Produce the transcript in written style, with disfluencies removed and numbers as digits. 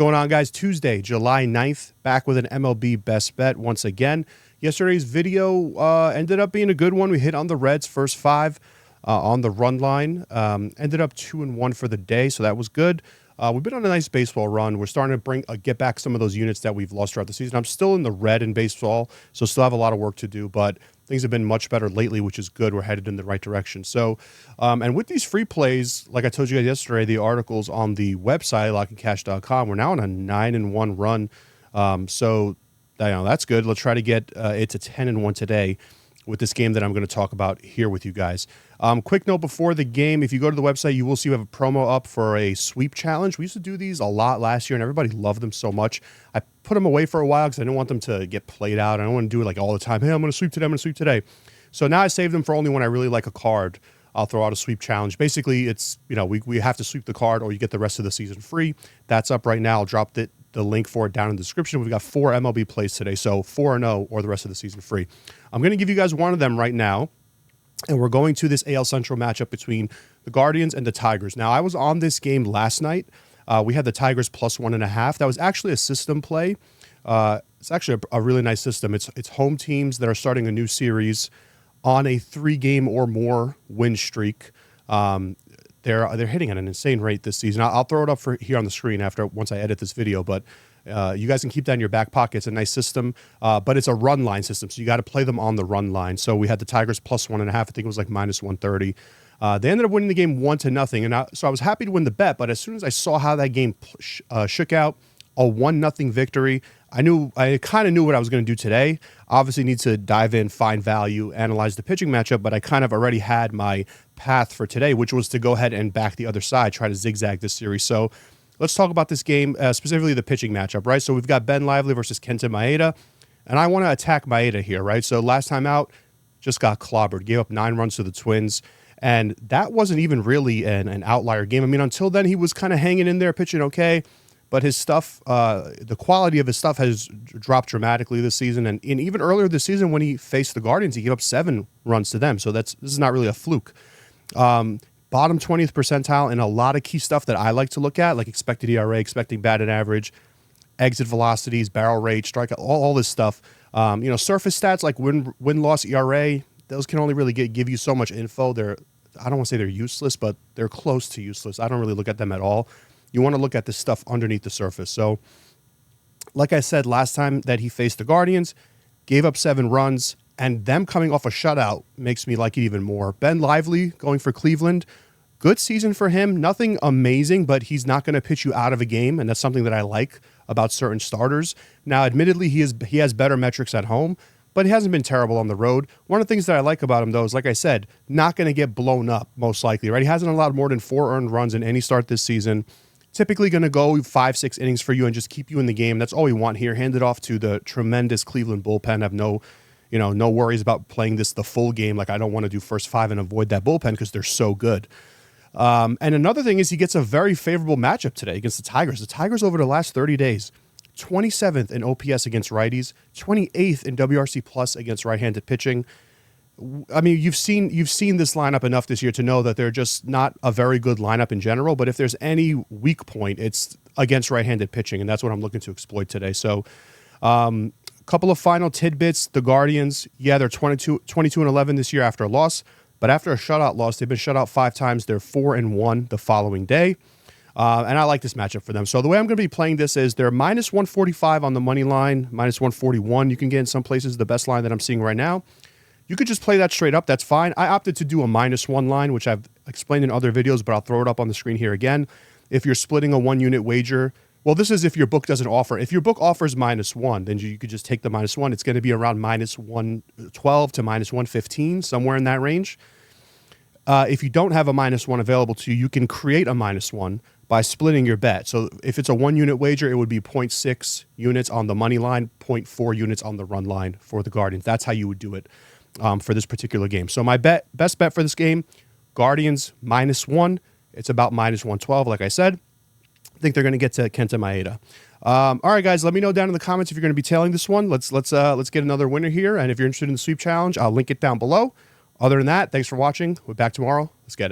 Going on, guys? Tuesday, July 9th, back with an MLB best bet once again. Yesterday's video ended up being a good one. We hit on the Reds first five on the run line. Ended up 2-1 for the day, so that was good. We've been on a nice baseball run. We're starting to get back some of those units that we've lost throughout the season. I'm still in the red in baseball, so still have a lot of work to do, but things have been much better lately, which is good. We're headed in the right direction. So, and with these free plays, like I told you guys yesterday, the articles on the website, lockandcash.com, we're now on a 9-1 run. So, that's good. Let's try to get it to 10-1 today with this game that I'm going to talk about here with you guys. Quick note before the game, if you go to the website, you will see we have a promo up for a sweep challenge. We used to do these a lot last year, and everybody loved them so much. I put them away for a while because I didn't want them to get played out. I don't want to do it like all the time. Hey, I'm going to sweep today. I'm going to sweep today. So now I save them for only when I really like a card. I'll throw out a sweep challenge. Basically, it's, we have to sweep the card or you get the rest of the season free. That's up right now. I'll drop the link for it down in the description. We've got 4 MLB plays today, so 4-0 or the rest of the season free. I'm going to give you guys one of them right now, and we're going to this AL Central matchup between the Guardians and the Tigers. Now, I was on this game last night. We had the Tigers plus 1.5. That was actually a system play. It's actually a really nice system. It's home teams that are starting a new series on a 3-game or more win streak. They're hitting at an insane rate this season. I'll throw it up for here on the screen once I edit this video, but you guys can keep that in your back pocket. It's a nice system, but it's a run line system, so you got to play them on the run line. So we had the Tigers plus 1.5. I think it was like minus 130. They ended up winning the game 1-0, and so I was happy to win the bet. But as soon as I saw how that game shook out, a 1-0 victory, I kind of knew what I was going to do today. Obviously, need to dive in, find value, analyze the pitching matchup, but I kind of already had my path for today, which was to go ahead and back the other side, try to zigzag this series. So let's talk about this game, specifically the pitching matchup, right? So we've got Ben Lively versus Kenta Maeda, and I want to attack Maeda here, right? So last time out, just got clobbered, gave up 9 runs to the Twins, and that wasn't even really an outlier game. I mean, until then, he was kind of hanging in there, pitching okay, but his stuff, the quality of his stuff has dropped dramatically this season. And even earlier this season when he faced the Guardians, he gave up 7 runs to them. So this is not really a fluke. Bottom 20th percentile in a lot of key stuff that I like to look at, like expected ERA, expecting batted average, exit velocities, barrel rate, strikeout, all this stuff. Surface stats like win-loss ERA, those can only really give you so much info. I don't want to say they're useless, but they're close to useless. I don't really look at them at all. You want to look at this stuff underneath the surface. So, like I said, last time that he faced the Guardians, gave up 7 runs, and them coming off a shutout makes me like it even more. Ben Lively going for Cleveland, good season for him. Nothing amazing, but he's not going to pitch you out of a game, and that's something that I like about certain starters. Now, admittedly, he has better metrics at home, but he hasn't been terrible on the road. One of the things that I like about him, though, is, like I said, not going to get blown up, most likely, right? He hasn't allowed more than 4 earned runs in any start this season. Typically going to go 5-6 innings for you and just keep you in the game. That's all we want here. Hand it off to the tremendous Cleveland bullpen. I have no worries about playing the full game. Like, I don't want to do first 5 and avoid that bullpen because they're so good. And another thing is he gets a very favorable matchup today against the Tigers. The Tigers over the last 30 days, 27th in OPS against righties, 28th in WRC plus against right-handed pitching. I mean, you've seen this lineup enough this year to know that they're just not a very good lineup in general. But if there's any weak point, it's against right-handed pitching, and that's what I'm looking to exploit today. So, a couple of final tidbits. The Guardians, they're 22-11 this year after a loss, but after a shutout loss, they've been shut out 5 times. They're 4-1 the following day, and I like this matchup for them. So the way I'm going to be playing this is they're minus 145 on the money line, minus 141. You can get in some places the best line that I'm seeing right now. You could just play that straight up. That's fine. I opted to do a -1 line, which I've explained in other videos, but I'll throw it up on the screen here again. If you're splitting a 1-unit wager, well, this is if your book doesn't offer. If your book offers -1, then you could just take the -1. It's going to be around -112 to -115, somewhere in that range. If you don't have a -1 available to you, you can create a -1 by splitting your bet. So if it's a 1-unit wager, it would be 0.6 units on the money line, 0.4 units on the run line for the Guardians. That's how you would do it. For this particular game. So my best bet for this game, Guardians -1. It's about -112, like I said. I think they're going to get to Kenta Maeda. All right, guys, let me know down in the comments if you're going to be tailing this one. Let's get another winner here. And if you're interested in the sweep challenge, I'll link it down below. Other than that, thanks for watching. We're back tomorrow. Let's get it.